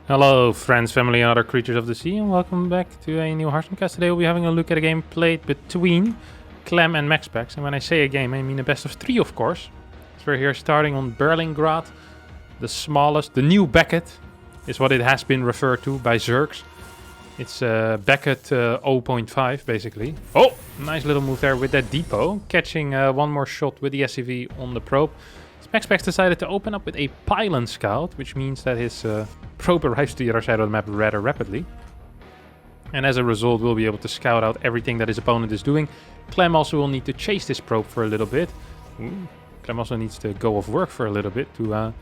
Hello friends, family and other creatures of the sea, and welcome back to a new HarstemCast. Today we'll be having a look at a game played between Clem and MaxPax. And when I say a game, I mean a best of 3 of course. So we're here starting on Berlingrad, the smallest, the new Beckett is what it has been referred to by Zergs. It's Beckett 0.5 basically. Oh, nice little move there with that depot, catching one more shot with the SCV on the probe. MaxPax decided to open up with a pylon scout, which means that his probe arrives to the other side of the map rather rapidly. And as a result, we'll be able to scout out everything that his opponent is doing. Clem also will need to chase this probe for a little bit. Clem also needs to go off work for a little bit to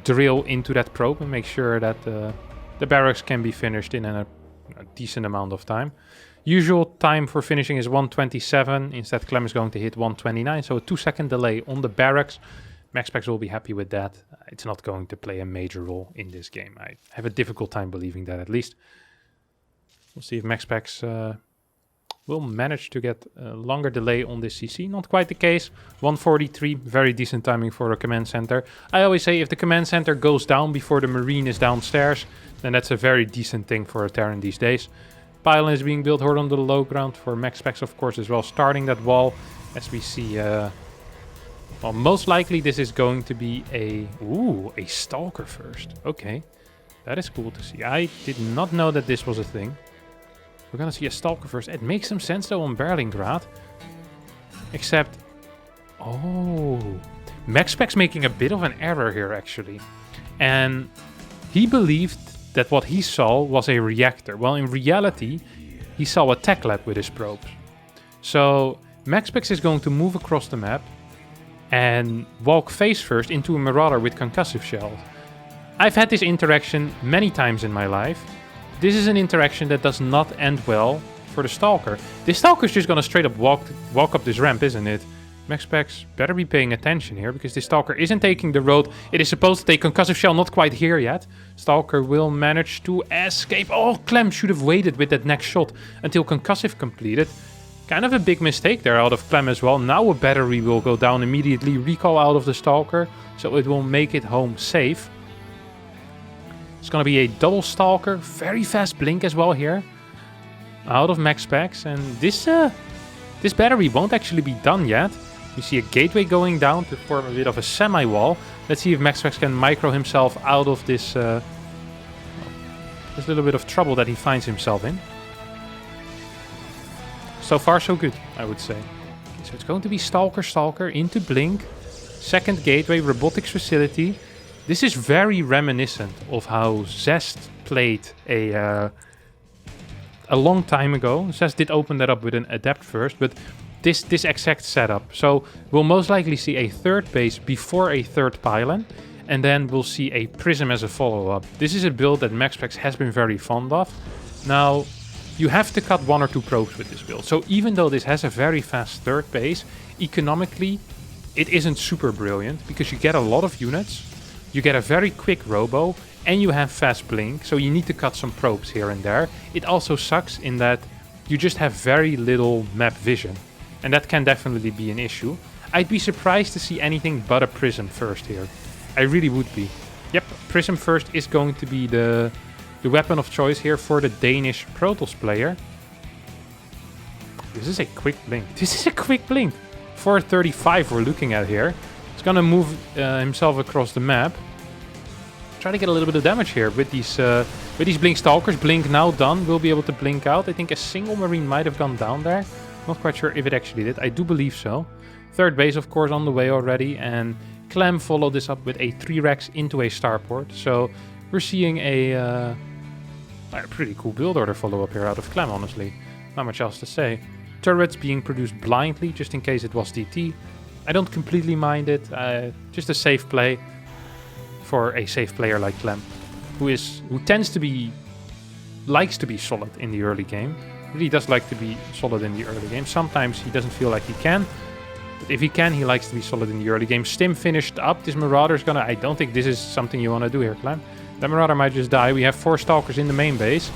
drill into that probe and make sure that the barracks can be finished in a decent amount of time. Usual time for finishing is 1:27. Instead, Clem is going to hit 1:29, so a 2-second delay on the barracks. MaxPax will be happy with that. It's not going to play a major role in this game. I have a difficult time believing that, at least. We'll see if MaxPax will manage to get a longer delay on this CC. Not quite the case. 1:43, very decent timing for a command center. I always say if the command center goes down before the Marine is downstairs, then that's a very decent thing for a Terran these days. Pylon is being built hard on the low ground for MaxPax, of course, as well, starting that wall, as we see... well, most likely this is going to be a Stalker first. Okay, that is cool to see. I did not know that this was a thing. We're gonna see a Stalker first. It makes some sense though on Berlingrad. Except, MaxPax making a bit of an error here actually. And he believed that what he saw was a reactor. Well, in reality, he saw a tech lab with his probes. So MaxPax is going to move across the map and walk face first into a Marauder with concussive shells. I've had this interaction many times in my life. This is an interaction that does not end well for the Stalker. This Stalker's just gonna straight up walk up this ramp, isn't it? MaxPax better be paying attention here, because this Stalker isn't taking the road. It is supposed to take concussive shell, not quite here yet. Stalker will manage to escape. Oh, Clem should have waited with that next shot until concussive completed. Kind of a big mistake there out of Clem as well. Now a battery will go down immediately, recall out of the Stalker, so it will make it home safe. It's gonna be a double Stalker, very fast blink as well here, out of MaxPax, and this battery won't actually be done yet. You see a gateway going down to form a bit of a semi-wall. Let's see if MaxPax can micro himself out of this little bit of trouble that he finds himself in. So far, so good, I would say. Okay, so it's going to be Stalker into Blink. Second gateway, robotics facility. This is very reminiscent of how Zest played a long time ago. Zest did open that up with an Adept first, but this exact setup. So we'll most likely see a third base before a third pylon, and then we'll see a Prism as a follow-up. This is a build that MaxPax has been very fond of. Now, you have to cut 1 or 2 probes with this build. So even though this has a very fast third base, economically it isn't super brilliant, because you get a lot of units, you get a very quick robo, and you have fast blink, so you need to cut some probes here and there. It also sucks in that you just have very little map vision, and that can definitely be an issue. I'd be surprised to see anything but a Prism first here. I really would be. Yep, Prism first is going to be the weapon of choice here for the Danish Protoss player. This is a quick blink. This is a quick blink. 435 we're looking at here. He's gonna move himself across the map. Try to get a little bit of damage here with these Blink Stalkers. Blink now done. We'll be able to blink out. I think a single Marine might have gone down there. Not quite sure if it actually did. I do believe so. Third base, of course, on the way already. And Clem followed this up with a 3-Rex into a starport. So we're seeing a pretty cool build order follow-up here out of Clem, honestly. Not much else to say. Turrets being produced blindly, just in case it was DT. I don't completely mind it. Just a safe play for a safe player like Clem, who tends to be... likes to be solid in the early game. Really does like to be solid in the early game. Sometimes he doesn't feel like he can. But if he can, he likes to be solid in the early game. Stim finished up. This Marauder's gonna... I don't think this is something you want to do here, Clem. The Marauder might just die. We have 4 Stalkers in the main base.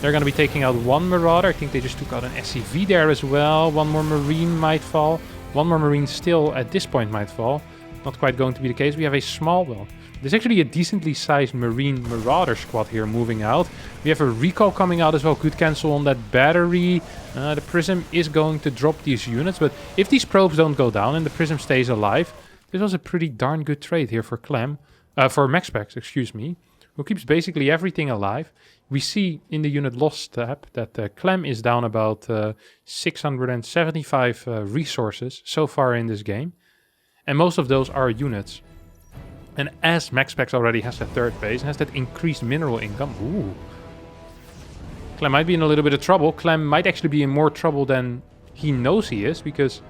They're going to be taking out 1 Marauder. I think they just took out an SCV there as well. 1 more Marine might fall. 1 more Marine still at this point might fall. Not quite going to be the case. We have a small... Well, There's actually a decently sized Marine Marauder squad here moving out. We have a recall coming out as well. Could cancel on that battery. The Prism is going to drop these units. But if these probes don't go down and the Prism stays alive, this was a pretty darn good trade here for Clem. For MaxPax, excuse me. Who keeps basically everything alive. We see in the unit loss tab that Clem is down about 675 resources so far in this game. And most of those are units. And as MaxPax already has that third base and has that increased mineral income, ooh, Clem might be in a little bit of trouble. Clem might actually be in more trouble than he knows he is, because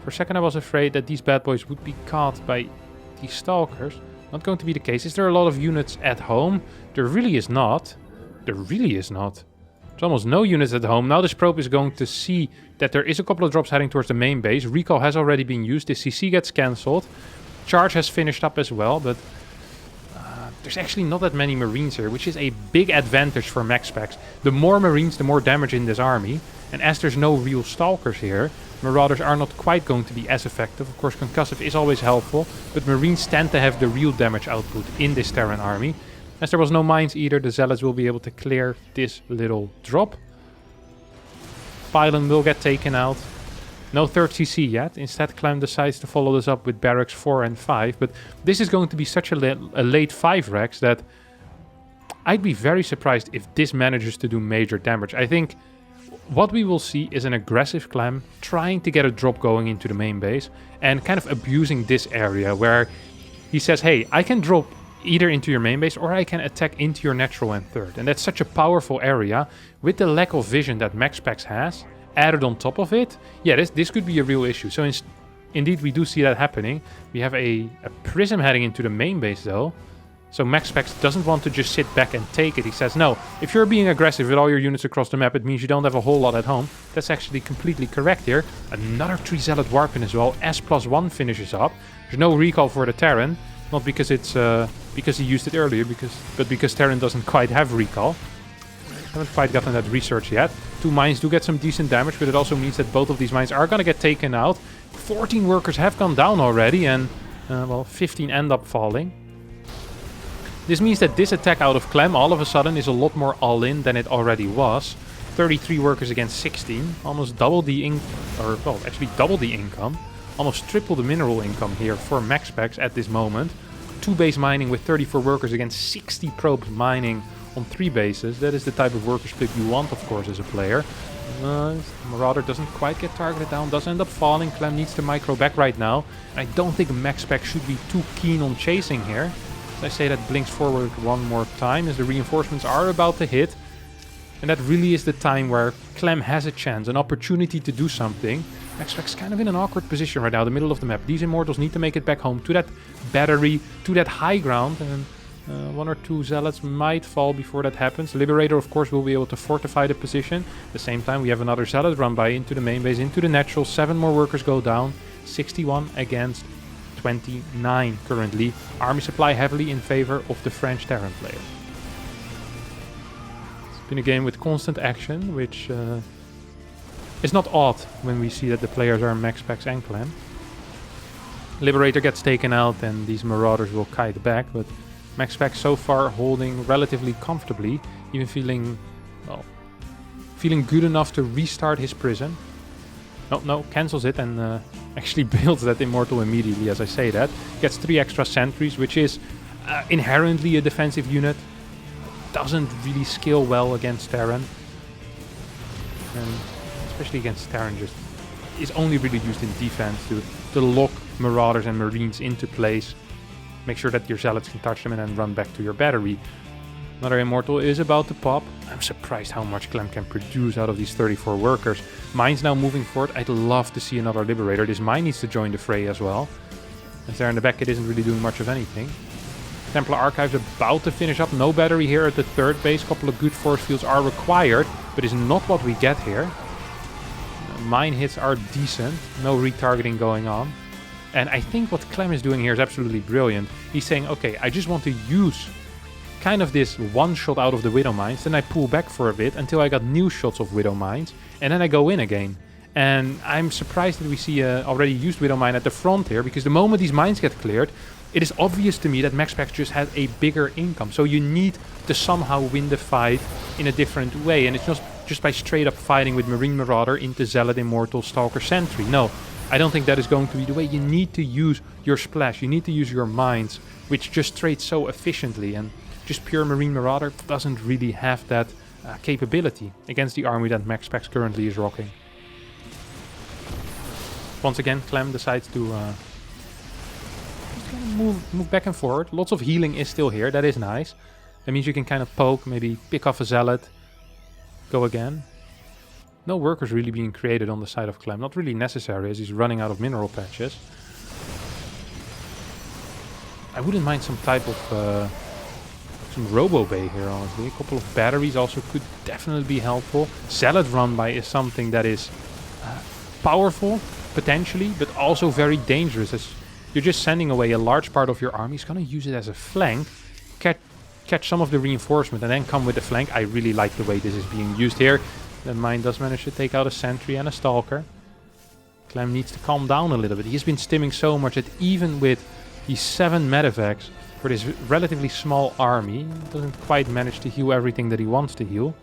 for a second I was afraid that these bad boys would be caught by these stalkers. Not going to be the case. Is there a lot of units at home? There really is not. There really is not. There's almost no units at home. Now this probe is going to see that there is a couple of drops heading towards the main base. Recall has already been used. The CC gets cancelled. Charge has finished up as well, but there's actually not that many Marines here, which is a big advantage for MaxPax. The more Marines, the more damage in this army. And as there's no real Stalkers here, Marauders are not quite going to be as effective. Of course, Concussive is always helpful, but Marines tend to have the real damage output in this Terran army. As there was no mines either, the Zealots will be able to clear this little drop. Pylon will get taken out. No third CC yet. Instead, Clem decides to follow this up with Barracks 4 and 5. But this is going to be such a late 5 Rex that I'd be very surprised if this manages to do major damage. I think what we will see is an aggressive Clem trying to get a drop going into the main base and kind of abusing this area where he says, hey, I can drop either into your main base or I can attack into your natural and third. And that's such a powerful area with the lack of vision that MaxPax has. Added on top of it, yeah, this could be a real issue. So indeed, we do see that happening. We have a Prism heading into the main base, though. So MaxPax doesn't want to just sit back and take it. He says, no, if you're being aggressive with all your units across the map, it means you don't have a whole lot at home. That's actually completely correct here. Another 3 Zealot Warpin as well. S+1 finishes up. There's no recall for the Terran. Not because it's because he used it earlier, but because Terran doesn't quite have recall. Haven't quite gotten that research yet. 2 mines do get some decent damage, but it also means that both of these mines are going to get taken out. 14 workers have gone down already, and well, 15 end up falling. This means that this attack out of Clem all of a sudden is a lot more all-in than it already was. 33 workers against 16, almost double the double the income. Almost triple the mineral income here for MaxPax at this moment. 2 base mining with 34 workers against 60 probes mining on 3 bases. That is the type of worker split you want, of course, as a player. Marauder doesn't quite get targeted down, does end up falling. Clem needs to micro back right now. And I don't think MaxPax should be too keen on chasing here. As I say, that blinks forward one more time as the reinforcements are about to hit. And that really is the time where Clem has a chance, an opportunity to do something. MaxPax kind of in an awkward position right now, the middle of the map. These Immortals need to make it back home to that battery, to that high ground. And 1 or 2 Zealots might fall before that happens. Liberator, of course, will be able to fortify the position. At the same time, we have another Zealot run by into the main base, into the natural. 7 more workers go down. 61 against 29 currently. Army supply heavily in favor of the French Terran player. It's been a game with constant action, which is not odd when we see that the players are MaxPax and Clem. Liberator gets taken out and these Marauders will kite back, but MaxPax so far holding relatively comfortably, even feeling good enough to restart his prison. No, cancels it and actually builds that Immortal immediately as I say that. Gets 3 extra sentries, which is inherently a defensive unit. Doesn't really scale well against Terran. And especially against Terran, just is only really used in defense to lock Marauders and Marines into place. Make sure that your Zealots can touch them and then run back to your battery. Another Immortal is about to pop. I'm surprised how much Clem can produce out of these 34 workers. Mine's now moving forward. I'd love to see another Liberator. This mine needs to join the fray as well. As there in the back, it isn't really doing much of anything. Templar Archives about to finish up. No battery here at the 3rd base. Couple of good force fields are required, but is not what we get here. Mine hits are decent. No retargeting going on. And I think what Clem is doing here is absolutely brilliant. He's saying, okay, I just want to use kind of this one shot out of the Widow Mines, then I pull back for a bit until I got new shots of Widow Mines, and then I go in again. And I'm surprised that we see already used Widow Mine at the front here, because the moment these mines get cleared, it is obvious to me that MaxPax just has a bigger income. So you need to somehow win the fight in a different way. And it's just by straight up fighting with Marine Marauder into Zealot, Immortal, Stalker, Sentry. No, I don't think that is going to be the way. You need to use your splash. You need to use your mines, which just trade so efficiently. And just pure Marine Marauder doesn't really have that capability against the army that MaxPax currently is rocking. Once again, Clem decides to just kind of move back and forward. Lots of healing is still here. That is nice. That means you can kind of poke, maybe pick off a Zealot, go again. No workers really being created on the side of Clem. Not really necessary as he's running out of mineral patches. I wouldn't mind some type of some Robo Bay here, honestly. A couple of batteries also could definitely be helpful. Zealot run by is something that is powerful, potentially, but also very dangerous, as you're just sending away a large part of your army. He's going to use it as a flank, catch some of the reinforcement, and then come with the flank. I really like the way this is being used here. The mine does manage to take out a Sentry and a Stalker. Clem needs to calm down a little bit. He's been stimming so much that even with the 7 medevacs for this relatively small army, he doesn't quite manage to heal everything that he wants to heal.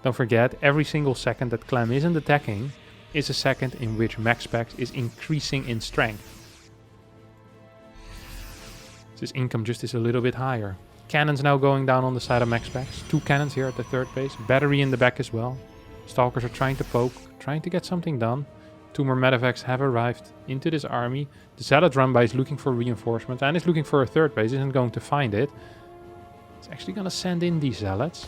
Don't forget, every single second that Clem isn't attacking is a second in which MaxPax is increasing in strength. His income just is a little bit higher. Cannons now going down on the side of MaxPax. 2 cannons here at the third base. Battery in the back as well. Stalkers are trying to poke, trying to get something done. 2 more medevacs have arrived into this army. The Zealot run by is looking for reinforcement and is looking for a third base. Isn't going to find it. It's actually going to send in these Zealots.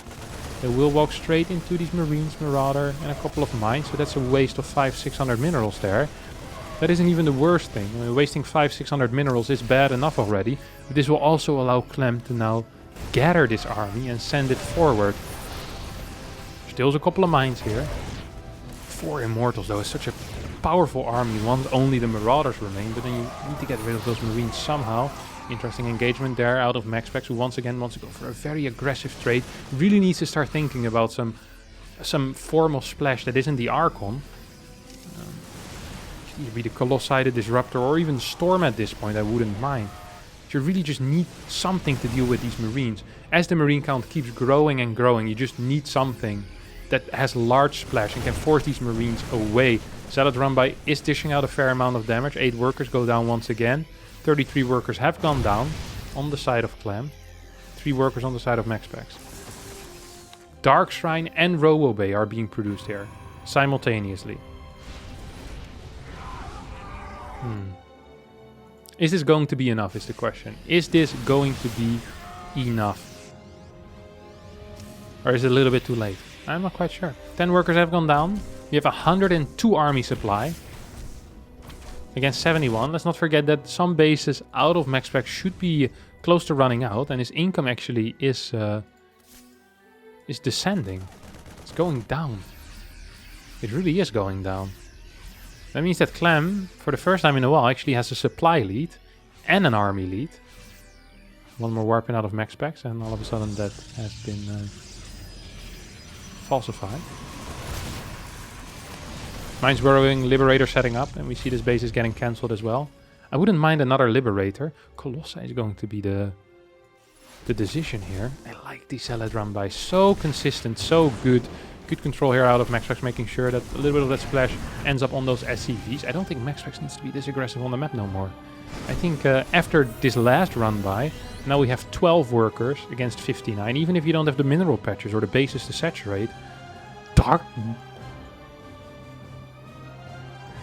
They will walk straight into these Marines, Marauder, and a couple of mines. So that's a waste of 500-600 minerals there. That isn't even the worst thing. I mean, wasting 500-600 minerals is bad enough already. But this will also allow Clem to now gather this army and send it forward. Still a couple of mines here. 4 Immortals though is such a powerful army once only the Marauders remain. But then you need to get rid of those Marines somehow. Interesting engagement there out of MaxPax, who once again wants to go for a very aggressive trade. Really needs to start thinking about some form of splash that isn't the Archon. Either be the Colossi, the Disruptor, or even Storm at this point, I wouldn't mind. You really just need something to deal with these Marines. As the Marine count keeps growing and growing, you just need something that has large splash and can force these Marines away. Zealot run by is dishing out a fair amount of damage. 8 workers go down once again. 33 workers have gone down on the side of Clem. 3 workers on the side of MaxPax. Dark Shrine and Robo Bay are being produced here simultaneously. Is this going to be enough is the question. Is this going to be enough? Or is it a little bit too late? I'm not quite sure. 10 workers have gone down. We have 102 army supply. Against 71. Let's not forget that some bases out of MaxPax should be close to running out. And his income actually is descending. It's going down. It really is going down. That means that Clem, for the first time in a while, actually has a supply lead and an army lead. 1 more warping out of MaxPax, and all of a sudden that has been falsified. Mines burrowing, Liberator setting up, and we see this base is getting cancelled as well. I wouldn't mind another Liberator. Colossi is going to be the decision here. I like the Zealot run by. So consistent, so good. Good control here out of MaxPax, making sure that a little bit of that splash ends up on those SCVs. I don't think MaxPax needs to be this aggressive on the map no more. I think after this last run by, now we have 12 workers against 59. Even if you don't have the mineral patches or the bases to saturate.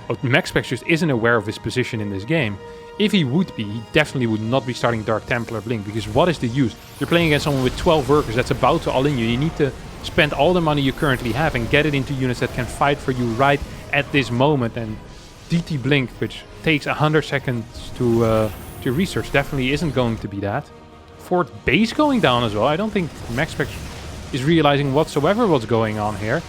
MaxPax just isn't aware of his position in this game. If he would be, he definitely would not be starting Dark Templar Blink, because what is the use? You're playing against someone with 12 workers that's about to all-in you. You need to spend all the money you currently have and get it into units that can fight for you right at this moment. And DT Blink, which takes 100 seconds to research, definitely isn't going to be that. 4th base going down as well. I don't think MaxPax is realizing whatsoever what's going on here.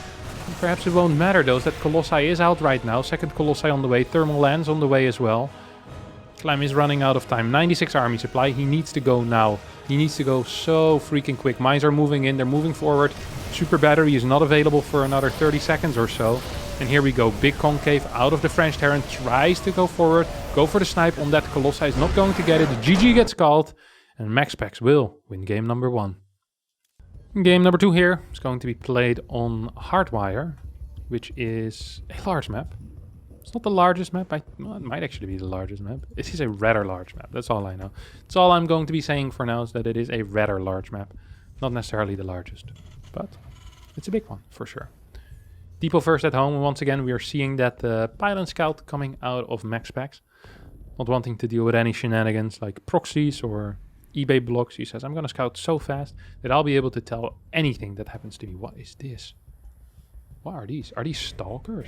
Perhaps it won't matter though, that Colossi is out right now. 2nd Colossi on the way, Thermal Lands on the way as well. Clem is running out of time. 96 army supply. He needs to go now. He needs to go so freaking quick. Mines are moving in. They're moving forward. Super battery is not available for another 30 seconds or so. And here we go, big concave out of the French Terran, tries to go forward, go for the snipe on that Colossi, is not going to get it, the GG gets called, and MaxPax will win game number 1. Game number 2 here is going to be played on Hardwire, which is a large map. It's not the largest map, well, it might actually be the largest map. It is a rather large map, that's all I know. That's all I'm going to be saying for now, is that it is a rather large map. Not necessarily the largest, but it's a big one, for sure. Depot first at home, once again we are seeing that Pilot Scout coming out of MaxPax. Not wanting to deal with any shenanigans like proxies or eBay blocks. He says, I'm gonna scout so fast that I'll be able to tell anything that happens to me. What is this? What are these? Are these stalkers?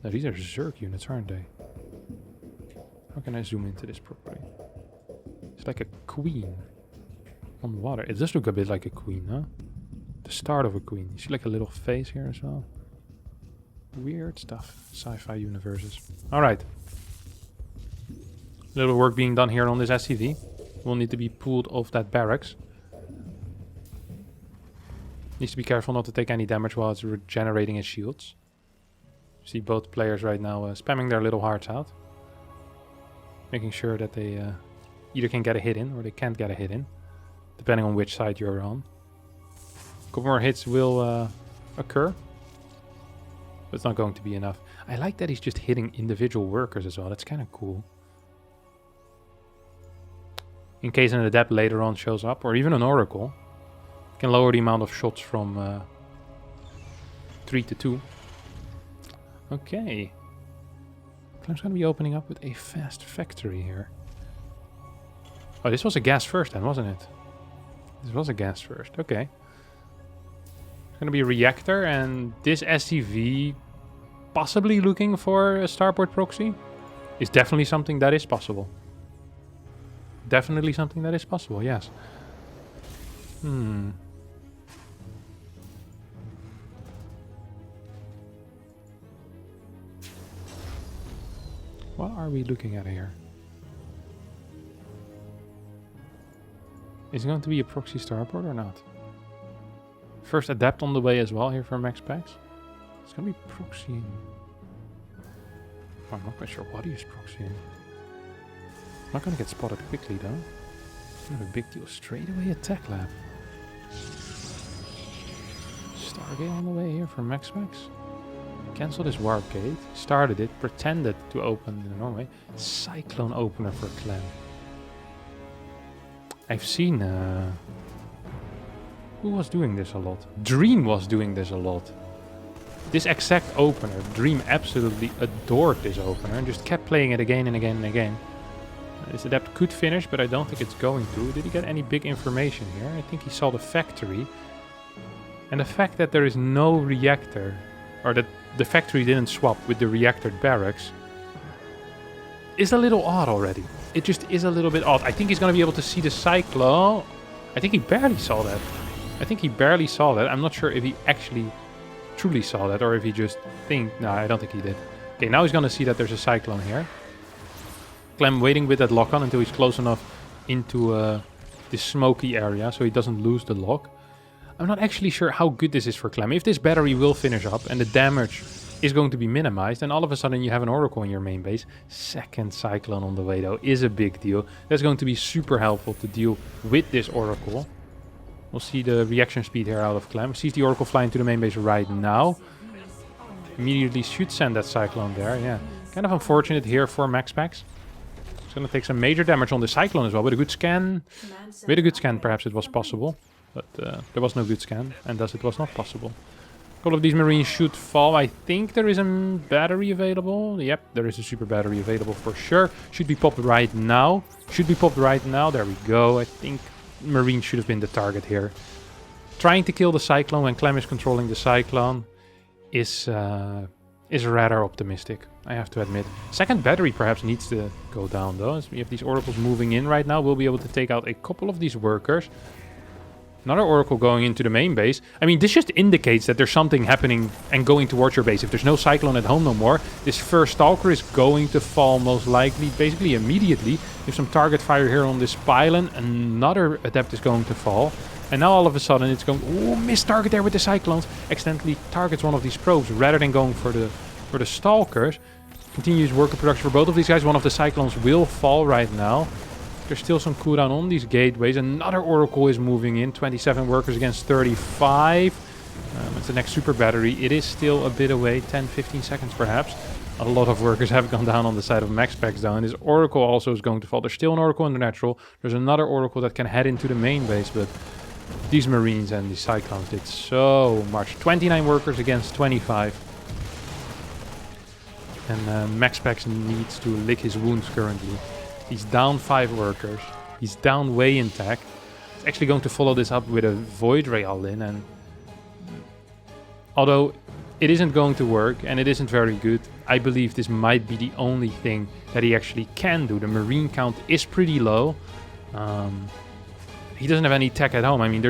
No, these are Zerg units, aren't they? How can I zoom into this properly? It's like a queen on water. It does look a bit like a queen, huh? The start of a queen. You see like a little face here as well. Weird stuff. Sci-fi universes. Alright. Little work being done here on this SCV. Will need to be pulled off that barracks. Needs to be careful not to take any damage while it's regenerating his shields. See both players right now spamming their little hearts out. Making sure that they either can get a hit in or they can't get a hit in. Depending on which side you're on. A couple more hits will occur. But it's not going to be enough. I like that he's just hitting individual workers as well. That's kind of cool. In case an adept later on shows up, or even an oracle, can lower the amount of shots from 3 to 2. Okay. Clem's going to be opening up with a fast factory here. Oh, this was a gas first then, wasn't it? This was a gas first. Okay. It's going to be a reactor, and this SCV possibly looking for a starport proxy is definitely something that is possible. Definitely something that is possible, yes. What are we looking at here? Is it going to be a proxy starport or not? First adept on the way as well here for MaxPax. It's going to be proxying. Oh, I'm not quite sure what he is proxying. Not going to get spotted quickly though. It's not a big deal. Straight away attack lab. Stargate on the way here for MaxPax. Cancelled his warp gate. Started it. Pretended to open in a normal way. Cyclone opener for Clem. I've seen... who was doing this a lot? Dream was doing this a lot. This exact opener. Dream absolutely adored this opener and just kept playing it again and again and again. This adept could finish, but I don't think it's going to. Did he get any big information here? I think he saw the factory. And the fact that there is no reactor, or that the factory didn't swap with the reactor barracks, is a little odd already. It just is a little bit odd. I think he's going to be able to see the cyclone. I think he barely saw that. I think he barely saw that. I'm not sure if he actually truly saw that, or if he just think... No, I don't think he did. Okay, now he's going to see that there's a cyclone here. Clem waiting with that lock on until he's close enough into this smoky area so he doesn't lose the lock. I'm not actually sure how good this is for Clem. If this battery will finish up and the damage is going to be minimized, and all of a sudden you have an oracle in your main base. Second cyclone on the way though is a big deal. That's going to be super helpful to deal with this oracle. We'll see the reaction speed here out of Clem. Sees the oracle flying to the main base right now. Immediately should send that cyclone there, yeah. Kind of unfortunate here for MaxPax. It's going to take some major damage on the cyclone as well. With a good scan, perhaps it was possible. But there was no good scan, and thus it was not possible. A couple of these marines should fall. I think there is a battery available. Yep, there is a super battery available for sure. Should be popped right now. Should be popped right now. There we go. I think marine should have been the target here. Trying to kill the cyclone when Clem is controlling the cyclone is rather optimistic, I have to admit. Second battery perhaps needs to go down though. As we have these oracles moving in right now, we'll be able to take out a couple of these workers. Another oracle going into the main base. I mean, this just indicates that there's something happening and going towards your base. If there's no cyclone at home no more, this first stalker is going to fall most likely, basically immediately. If some target fire here on this pylon, another adept is going to fall. And now all of a sudden it's going, oh, missed target there with the Cyclones. Accidentally targets one of these probes rather than going for the Stalkers. Continues worker production for both of these guys. One of the Cyclones will fall right now. There's still some cooldown on these gateways. Another Oracle is moving in. 27 workers against 35. It's the next super battery. It is still a bit away. 10, 15 seconds perhaps. A lot of workers have gone down on the side of MaxPax down. This Oracle also is going to fall. There's still an Oracle in the natural. There's another Oracle that can head into the main base. But these Marines and these Cyclones did so much. 29 workers against 25. And MaxPax needs to lick his wounds currently. He's down 5 workers. He's down way in tech. He's actually going to follow this up with a Void Ray all-in. And although it isn't going to work and it isn't very good, I believe this might be the only thing that he actually can do. The Marine count is pretty low. He doesn't have any tech at home. I mean,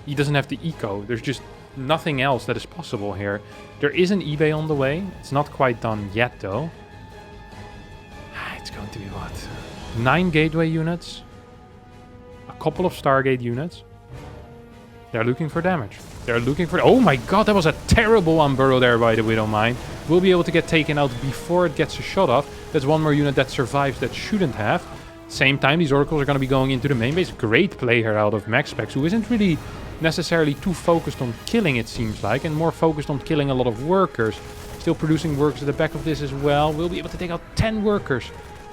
he doesn't have the eco. There's just nothing else that is possible here. There is an eBay on the way. It's not quite done yet though. It's going to be what? 9 gateway units. A couple of Stargate units. They're looking for damage. They're looking for... Oh my god, that was a terrible unburrow there by the Widowmine. We'll be able to get taken out before it gets a shot off. That's one more unit that survives that shouldn't have. Same time, these Oracles are going to be going into the main base. Great play here out of MaxPax, who isn't really necessarily too focused on killing, it seems like, and more focused on killing a lot of workers. Still producing workers at the back of this as well. We'll be able to take out 10 workers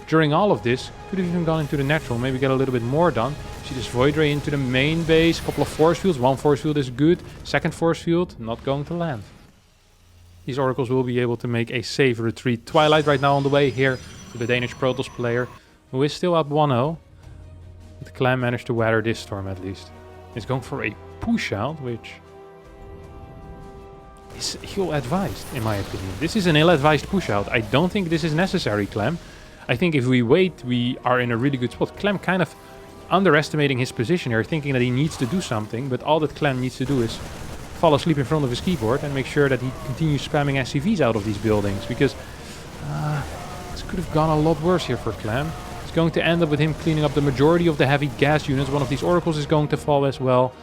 during all of this. Could have even gone into the natural, maybe get a little bit more done. See this Void Ray into the main base. A couple of force fields. One force field is good. Second force field, not going to land. These Oracles will be able to make a safe retreat. Twilight right now on the way here to the Danish Protoss player, who is still up 1-0. But Clem managed to weather this storm at least. He's going for a push out, which is ill-advised, in my opinion. This is an ill-advised push out. I don't think this is necessary, Clem. I think if we wait, we are in a really good spot. Clem kind of underestimating his position here, thinking that he needs to do something, but all that Clem needs to do is fall asleep in front of his keyboard and make sure that he continues spamming SCVs out of these buildings, because this could have gone a lot worse here for Clem. It's going to end up with him cleaning up the majority of the heavy gas units. One of these Oracles is going to fall as well.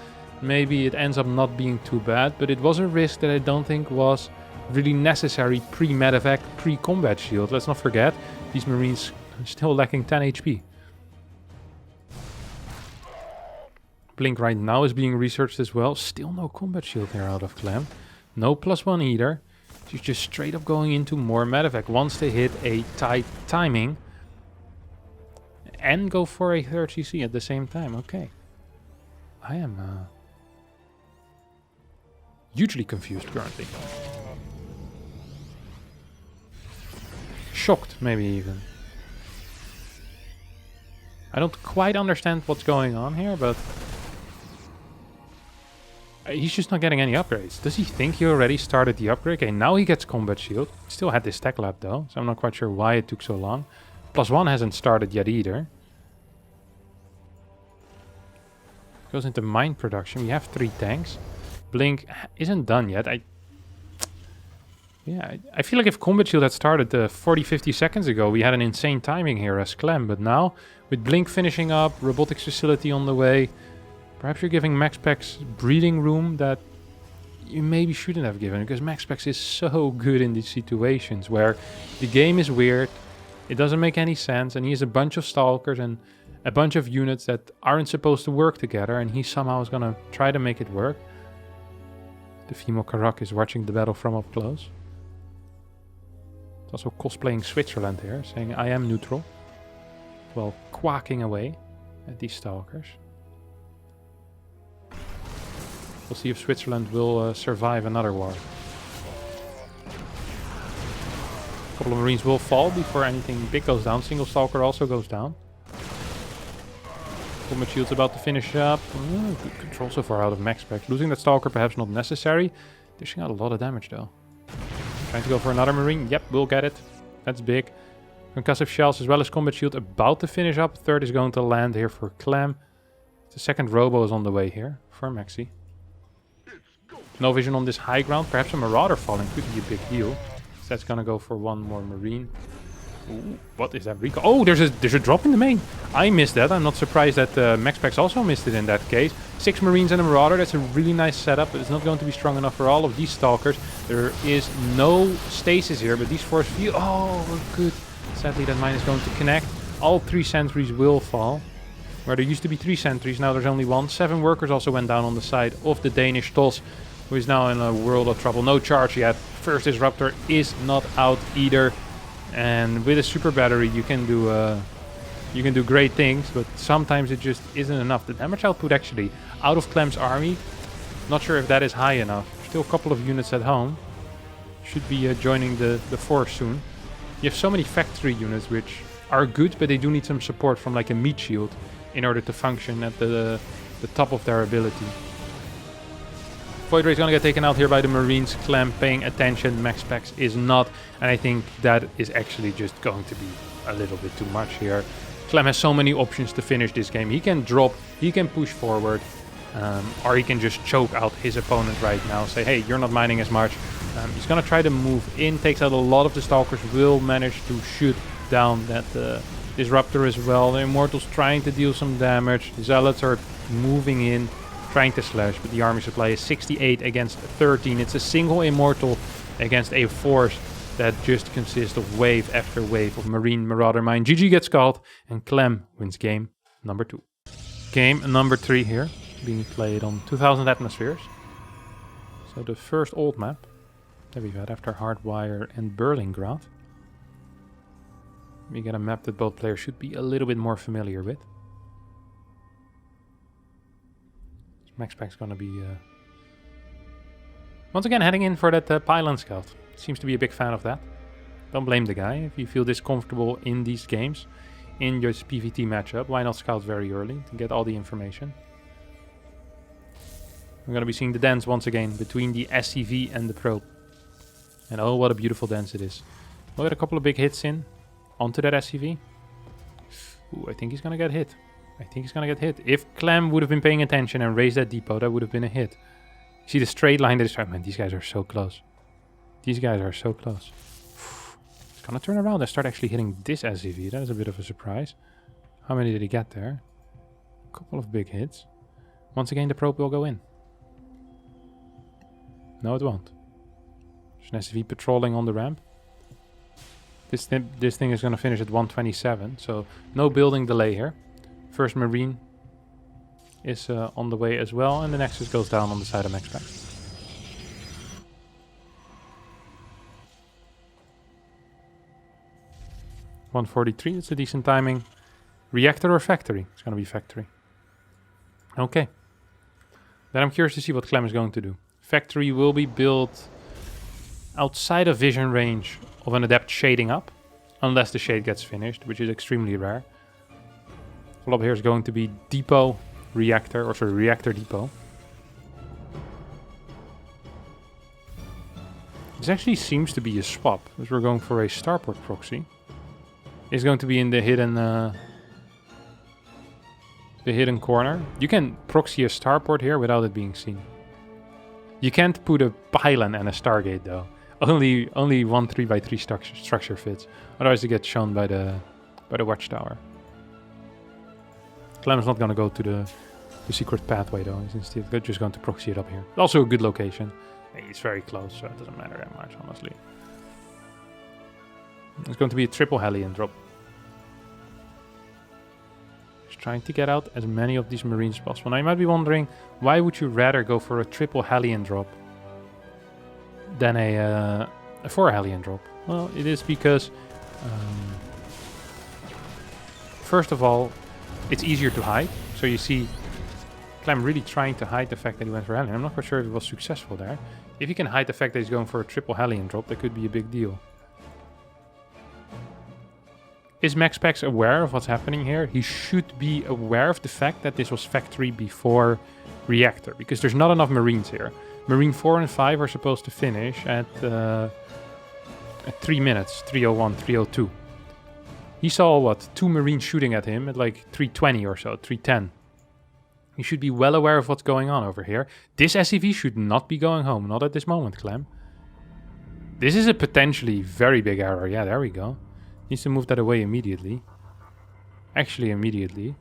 Maybe it ends up not being too bad, but it was a risk that I don't think was really necessary pre-medevac, pre-combat shield. Let's not forget, these Marines are still lacking 10 HP. Blink right now is being researched as well. Still no combat shield here out of Clem. No +1 either. She's just straight up going into more medevac. Wants to hit a tight timing and go for a 3rd CC at the same time. Okay. I am hugely confused currently. Shocked, maybe even. I don't quite understand what's going on here, but he's just not getting any upgrades. Does he think he already started the upgrade? Okay, now he gets combat shield. Still had this tech lab though, so I'm not quite sure why it took so long. +1 hasn't started yet either. Goes into mine production. We have 3 tanks. Blink isn't done yet. I feel like if combat shield had started 40-50 seconds ago, we had an insane timing here as Clem. But now, with Blink finishing up, robotics facility on the way, perhaps you're giving MaxPax breathing room that you maybe shouldn't have given, because MaxPax is so good in these situations where the game is weird, it doesn't make any sense, and he has a bunch of Stalkers and a bunch of units that aren't supposed to work together, and he somehow is gonna try to make it work. The female Karak is watching the battle from up close. Also cosplaying Switzerland here, saying I am neutral, while quacking away at these Stalkers. We'll see if Switzerland will survive another war. A couple of Marines will fall before anything big goes down. Single Stalker also goes down. Combat shield's about to finish up. Good control so far out of MaxPax. Losing that Stalker perhaps not necessary. Dishing out a lot of damage though. Trying to go for another Marine. Yep, we'll get it. That's big. Concussive shells as well as combat shield about to finish up. 3rd is going to land here for Clem. The 2nd Robo is on the way here for Maxi. No vision on this high ground. Perhaps a Marauder falling could be a big deal. So that's going to go for one more Marine. Ooh, what is that recall? Oh, there's a drop in the main. I missed that. I'm not surprised that MaxPax also missed it in that case. 6 Marines and a Marauder. That's a really nice setup, but it's not going to be strong enough for all of these Stalkers. There is no stasis here, but these force field... Oh, we're good. Sadly, that mine is going to connect. All 3 sentries will fall. Where there used to be 3 sentries, now there's only 1. 7 workers also went down on the side of the Danish TOS, who is now in a world of trouble. No charge yet. First Disruptor is not out either. And with a super battery, you can do great things, but sometimes it just isn't enough. The damage output actually out of Clem's army, not sure if that is high enough. Still a couple of units at home. Should be joining the force soon. You have so many factory units which are good, but they do need some support from like a meat shield in order to function at the top of their ability. Void Ray is going to get taken out here by the Marines. Clem paying attention. MaxPax is not. And I think that is actually just going to be a little bit too much here. Clem has so many options to finish this game. He can drop, he can push forward, or he can just choke out his opponent right now. Say, hey, you're not mining as much. He's going to try to move in. Takes out a lot of the Stalkers. Will manage to shoot down that Disruptor as well. The Immortals trying to deal some damage. The Zealots are moving in, trying to slash, but the army supply is 68 against 13. It's a single Immortal against a force that just consists of wave after wave of Marine Marauder Mine. GG gets called, and Clem wins game number 2. Game number 3 here, being played on 2000 atmospheres. So the first old map that we've had after Hardwire and Berlingrad. We get a map that both players should be a little bit more familiar with. MaxPax gonna be once again heading in for that pylon scout. Seems to be a big fan of that. Don't blame the guy. If you feel discomfortable in these games, in your PvT matchup, why not scout very early to get all the information? We're gonna be seeing the dance once again between the SCV and the probe. And oh, what a beautiful dance it is. We'll get a couple of big hits in onto that SCV. Ooh, I think he's gonna get hit. I think he's gonna get hit. If Clem would have been paying attention and raised that depot, that would have been a hit. See the straight line that is... Man, these guys are so close. These guys are so close. It's gonna turn around and start actually hitting this SCV. That is a bit of a surprise. How many did he get there? A couple of big hits. Once again, the probe will go in. No, it won't. There's an SCV patrolling on the ramp. This thing is gonna finish at 127, so no building delay here. First Marine is on the way as well, and the Nexus goes down on the side of MaxPax. $143, it's a decent timing. Reactor or factory? It's going to be factory. Okay. Then I'm curious to see what Clem is going to do. Factory will be built outside of vision range of an adept shading up, unless the shade gets finished, which is extremely rare. Follow-up here is going to be depot reactor, or sorry, reactor depot. This actually seems to be a swap, because we're going for a starport proxy. It's going to be in the hidden corner. You can proxy a starport here without it being seen. You can't put a pylon and a stargate though. Only 1 3x3 structure fits. Otherwise it gets shown by the watchtower. Clem's not gonna go to the secret pathway though. He's instead just going to proxy it up here. Also a good location. It's very close, so it doesn't matter that much, honestly. It's going to be a triple Hellion drop. Just trying to get out as many of these Marines as possible. Now you might be wondering, why would you rather go for a triple Hellion drop than a 4 Hellion drop? Well, it is because, first of all, it's easier to hide. So you see Clem really trying to hide the fact that he went for Hellion. I'm not quite sure if he was successful there. If he can hide the fact that he's going for a triple Hellion drop, that could be a big deal. Is MaxPax aware of what's happening here? He should be aware of the fact that this was factory before reactor, because there's not enough Marines here. Marine 4 and 5 are supposed to finish at 3 minutes, 3:01, 3:02. He saw, what, 2 Marines shooting at him at like 3:20 or so, 3:10. He should be well aware of what's going on over here. This SCV should not be going home, not at this moment, Clem. This is a potentially very big error. Yeah, there we go. Needs to move that away immediately. Actually, immediately.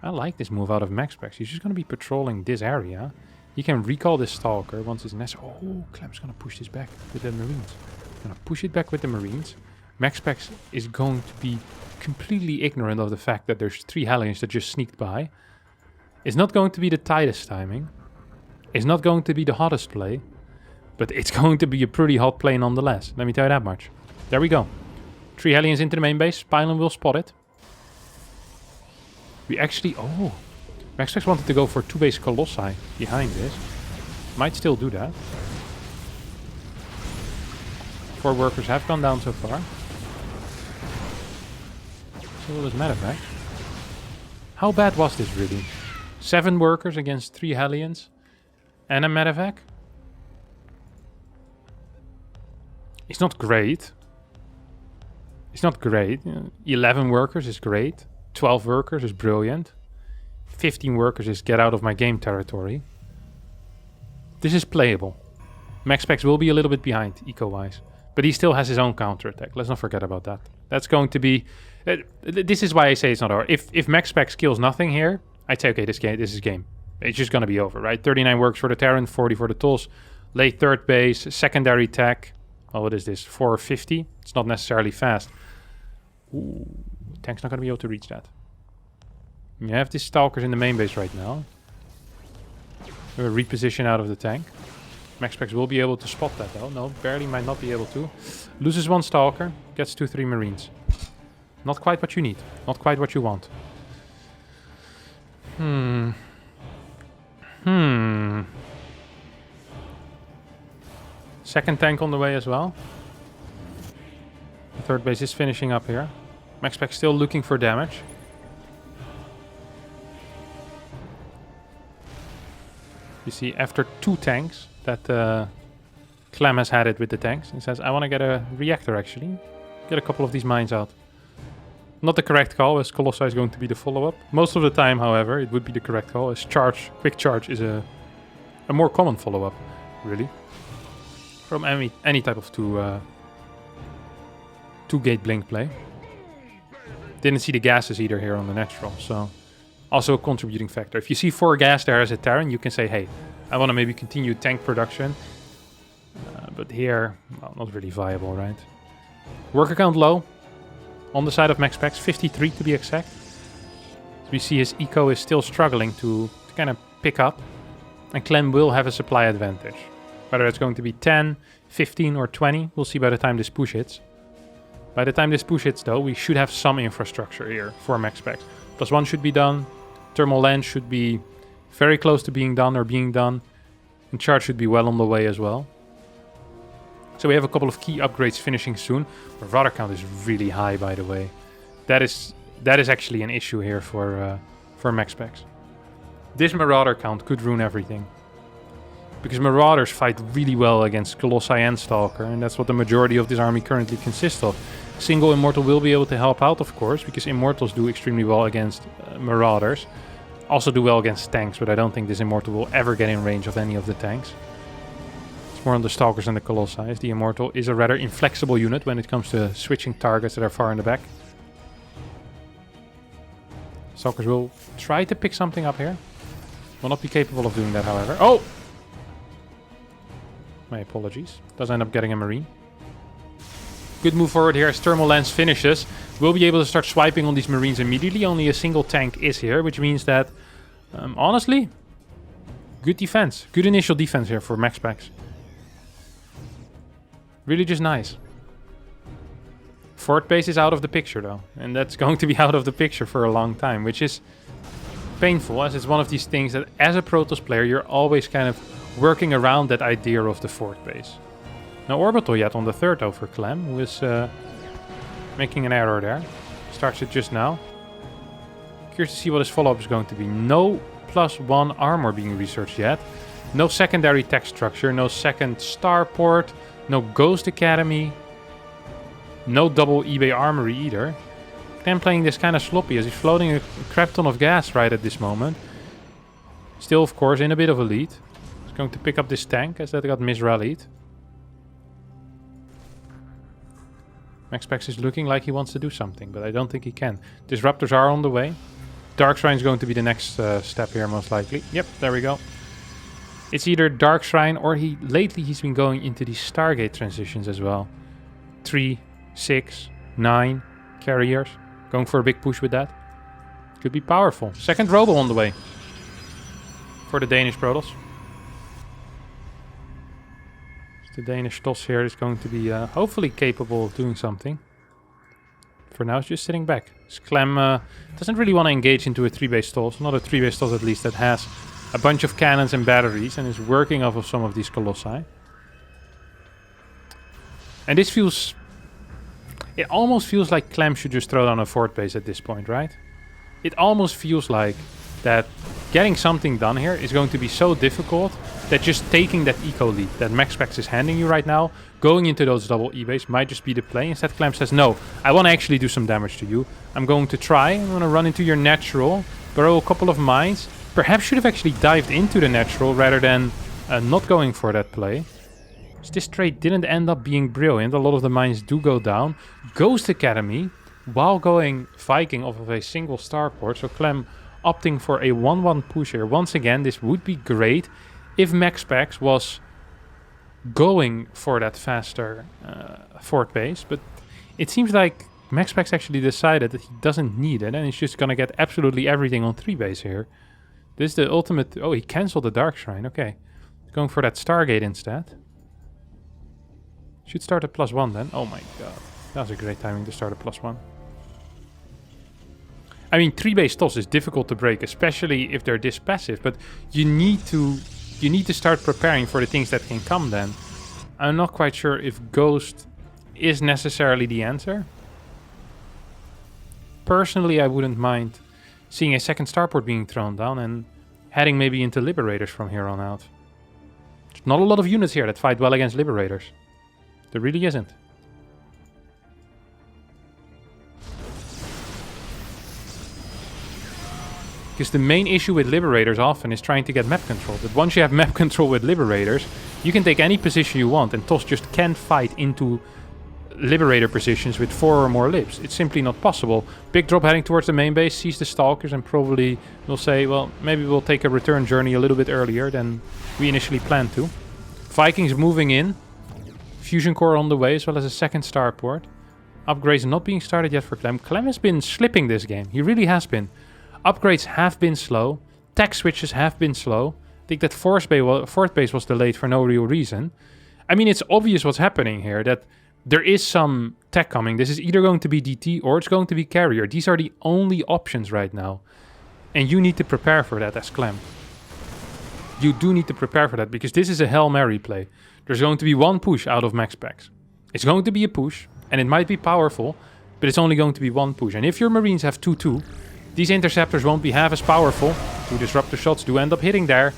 I like this move out of MaxPax. He's just going to be patrolling this area. He can recall this Stalker once it's necessary. Oh, Clem's going to push this back with the Marines. Going to push it back with the Marines. MaxPax is going to be completely ignorant of the fact that there's 3 Hellions that just sneaked by. It's not going to be the tightest timing. It's not going to be the hottest play. But it's going to be a pretty hot play nonetheless. Let me tell you that much. There we go. 3 Hellions into the main base. Pylon will spot it. We actually... Oh. MaxPax wanted to go for 2 base Colossi behind this. Might still do that. 4 workers have gone down so far. So will this medevac. How bad was this really? 7 workers against 3 Hellions. And a medevac? It's not great. It's not great. 11 workers is great. 12 workers is brilliant. 15 workers is get out of my game territory. This is playable. MaxPax will be a little bit behind eco-wise. But he still has his own counterattack. Let's not forget about that. That's going to be... this is why I say it's not over. If MaxPax kills nothing here, I'd say, okay, this is game. It's just going to be over, right? 39 works for the Terran, 40 for the Tulls. Late third base, secondary tech. Oh, what is this? 450? It's not necessarily fast. Ooh, tank's not going to be able to reach that. You have these Stalkers in the main base right now. We have a reposition out of the tank. MaxPax will be able to spot that though. No, barely, might not be able to. Loses 1 Stalker, gets 2-3 Marines. Not quite what you need. Not quite what you want. Second tank on the way as well. The third base is finishing up here. MaxPax still looking for damage. You see, after 2 tanks, that Clem has had it with the tanks. He says, I want to get a reactor actually. Get a couple of these mines out. Not the correct call, as Colossi is going to be the follow-up. Most of the time, however, it would be the correct call, as quick charge is a more common follow-up, really. From any type of two-gate blink play. Didn't see the gases either here on the natural, so also a contributing factor. If you see 4 gas there as a Terran, you can say, hey, I want to maybe continue tank production. But here, well, not really viable, right? Worker count low. On the side of MaxPax, 53 to be exact. So we see his eco is still struggling to kind of pick up. And Clem will have a supply advantage. Whether it's going to be 10, 15 or 20, we'll see by the time this push hits. By the time this push hits though, we should have some infrastructure here for MaxPax. +1 should be done. Thermal lens should be very close to being done or being done. And charge should be well on the way as well. So we have a couple of key upgrades finishing soon. Marauder count is really high, by the way. That is actually an issue here for MaxPax. This Marauder count could ruin everything. Because Marauders fight really well against Colossi and Stalker, and that's what the majority of this army currently consists of. Single Immortal will be able to help out, of course, because Immortals do extremely well against Marauders. Also do well against tanks, but I don't think this Immortal will ever get in range of any of the tanks. It's more on the Stalkers and the Colossi, as the Immortal is a rather inflexible unit when it comes to switching targets that are far in the back. Stalkers will try to pick something up here. Will not be capable of doing that, however. Oh! My apologies. Does end up getting a Marine. Good move forward here as Thermal Lens finishes. We'll be able to start swiping on these Marines immediately. Only a single tank is here, which means that, honestly, good defense. Good initial defense here for MaxPax. Really just nice. Fort base is out of the picture though. And that's going to be out of the picture for a long time, which is painful, as it's one of these things that as a Protoss player, you're always kind of working around that idea of the fort base. No orbital yet on the third though for Clem, who is making an error there. Starts it just now. Curious to see what his follow-up is going to be. No +1 armor being researched yet. No secondary tech structure, no second starport, no Ghost Academy, no double eBay armory either. Clem playing this kind of sloppy as he's floating a crap ton of gas right at this moment. Still, of course, in a bit of a lead. He's going to pick up this tank as that got misrallied. MaxPax is looking like he wants to do something, but I don't think he can. Disruptors are on the way. Dark Shrine is going to be the next step here, most likely. Yep, there we go. It's either Dark Shrine or lately he's been going into these Stargate transitions as well. 3, 6, 9 carriers. Going for a big push with that. Could be powerful. Second Robo on the way. For the Danish Protoss. The Danish toss here is going to be hopefully capable of doing something. For now, it's just sitting back. Clem doesn't really want to engage into a 3-base toss. Not a 3-base toss at least that has a bunch of cannons and batteries and is working off of some of these Colossi. And this feels... It almost feels like Clem should just throw down a fort base at this point, right? It almost feels like that getting something done here is going to be so difficult that just taking that eco lead that MaxPax is handing you right now, going into those double E-base might just be the play. Instead, Clem says, no, I want to actually do some damage to you. I'm going to try. I'm going to run into your natural, burrow a couple of mines. Perhaps should have actually dived into the natural rather than not going for that play. So this trade didn't end up being brilliant. A lot of the mines do go down. Ghost Academy, while going Viking off of a single starport. So Clem opting for a 1-1 push here. Once again, this would be great if MaxPax was going for that faster fort base. But it seems like MaxPax actually decided that he doesn't need it. And he's just going to get absolutely everything on 3 base here. This is the ultimate... Oh, he cancelled the Dark Shrine. Okay. Going for that Stargate instead. Should start at +1 then. Oh my god. That was a great timing to start at +1. I mean, 3-base toss is difficult to break, especially if they're this passive, but you need to start preparing for the things that can come then. I'm not quite sure if Ghost is necessarily the answer. Personally, I wouldn't mind seeing a second starport being thrown down and heading maybe into Liberators from here on out. There's not a lot of units here that fight well against Liberators. There really isn't. Because the main issue with Liberators often is trying to get map control. But once you have map control with Liberators, you can take any position you want, and TOS just can't fight into Liberator positions with 4 or more libs. It's simply not possible. Big drop heading towards the main base, sees the Stalkers, and probably will say, well, maybe we'll take a return journey a little bit earlier than we initially planned to. Vikings moving in. Fusion core on the way, as well as a second starport. Upgrades not being started yet for Clem. Clem has been slipping this game. He really has been. Upgrades have been slow. Tech switches have been slow. I think that fourth base was delayed for no real reason. I mean, it's obvious what's happening here, that there is some tech coming. This is either going to be DT or it's going to be carrier. These are the only options right now. And you need to prepare for that as Clem. You do need to prepare for that, because this is a Hail Mary play. There's going to be one push out of MaxPax. It's going to be a push, and it might be powerful, but it's only going to be one push. And if your Marines have 2-2, these interceptors won't be half as powerful. 2 disruptor shots do end up hitting there.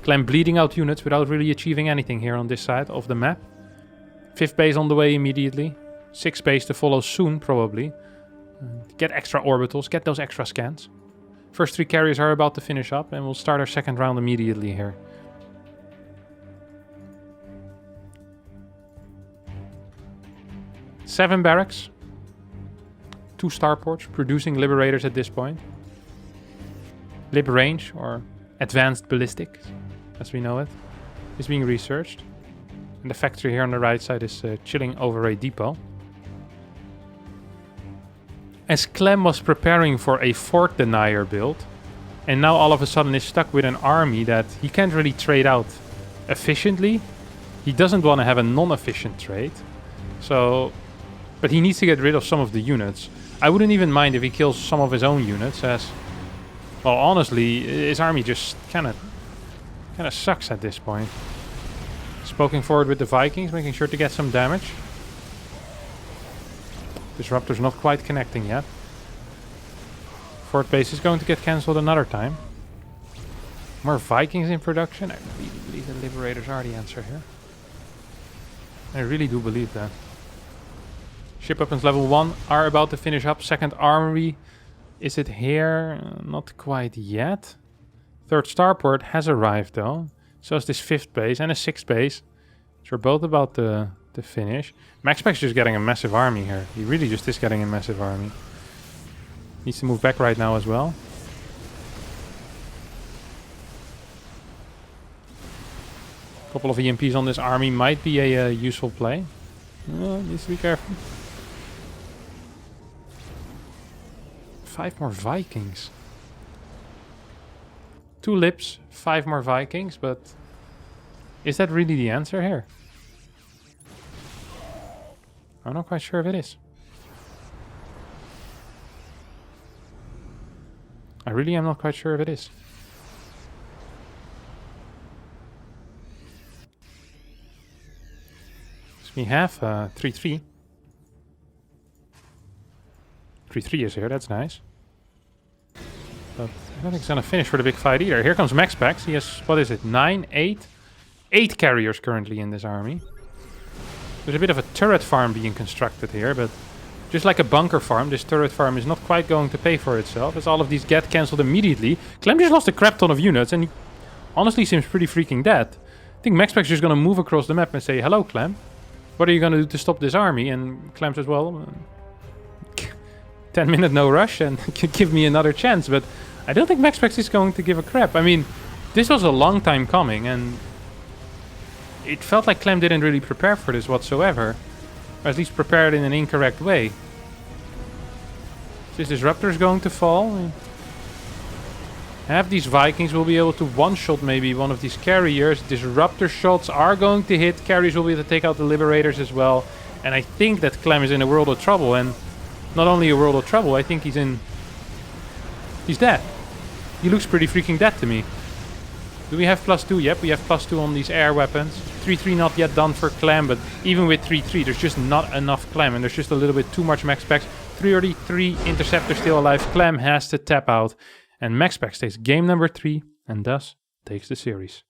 Clem bleeding out units without really achieving anything here on this side of the map. 5th base on the way immediately. 6th base to follow soon, probably. Get extra orbitals, get those extra scans. First 3 carriers are about to finish up, and we'll start our second round immediately here. Seven barracks. 2 starports producing Liberators at this point. Lib range, or advanced ballistics, as we know it, is being researched. And the factory here on the right side is chilling over a depot. As Clem was preparing for a fort denier build, and now all of a sudden is stuck with an army that he can't really trade out efficiently. He doesn't want to have a non-efficient trade. So, but he needs to get rid of some of the units. I wouldn't even mind if he kills some of his own units, as, well, honestly, his army just kind of sucks at this point. Poking forward with the Vikings, making sure to get some damage. Disruptor's not quite connecting yet. Fort base is going to get cancelled another time. More Vikings in production. I really believe the Liberators are the answer here. I really do believe that. Ship weapons level 1 are about to finish up. Second armory. Is it here? Not quite yet. Third starport has arrived though. So is this 5th base and a 6th base. Which are both about to to finish. MaxPax is just getting a massive army here. He really just is getting a massive army. Needs to move back right now as well. A couple of EMPs on this army might be a useful play. Needs to be careful. 5 more Vikings. 2 lips, 5 more Vikings, but is that really the answer here? I'm not quite sure if it is. I really am not quite sure if it is. So we have 3-3. 3-3 is here, that's nice. But I don't think it's gonna finish for the big fight either. Here comes MaxPax. He has, what is it, 9, 8? 8 carriers currently in this army. There's a bit of a turret farm being constructed here, but just like a bunker farm, this turret farm is not quite going to pay for itself, as all of these get cancelled immediately. Clem just lost a crap ton of units, and he honestly seems pretty freaking dead. I think MaxPax is just gonna move across the map and say, hello, Clem. What are you gonna do to stop this army? And Clem says, well, 10-minute no rush and give me another chance. But I don't think MaxPax is going to give a crap. I mean, this was a long time coming, and it felt like Clem didn't really prepare for this whatsoever. Or at least prepared in an incorrect way. Is this Disruptor going to fall? Half these Vikings will be able to one-shot maybe one of these carriers. Disruptor shots are going to hit. Carriers will be able to take out the Liberators as well. And I think that Clem is in a world of trouble. And not only a world of trouble, I think he's dead. He looks pretty freaking dead to me. Do we have +2? Yep, we have +2 on these air weapons. 3-3 not yet done for Clem, but even with 3-3, there's just not enough Clem, and there's just a little bit too much MaxPax. 33 Interceptor still alive. Clem has to tap out, and MaxPax takes game number 3, and thus takes the series.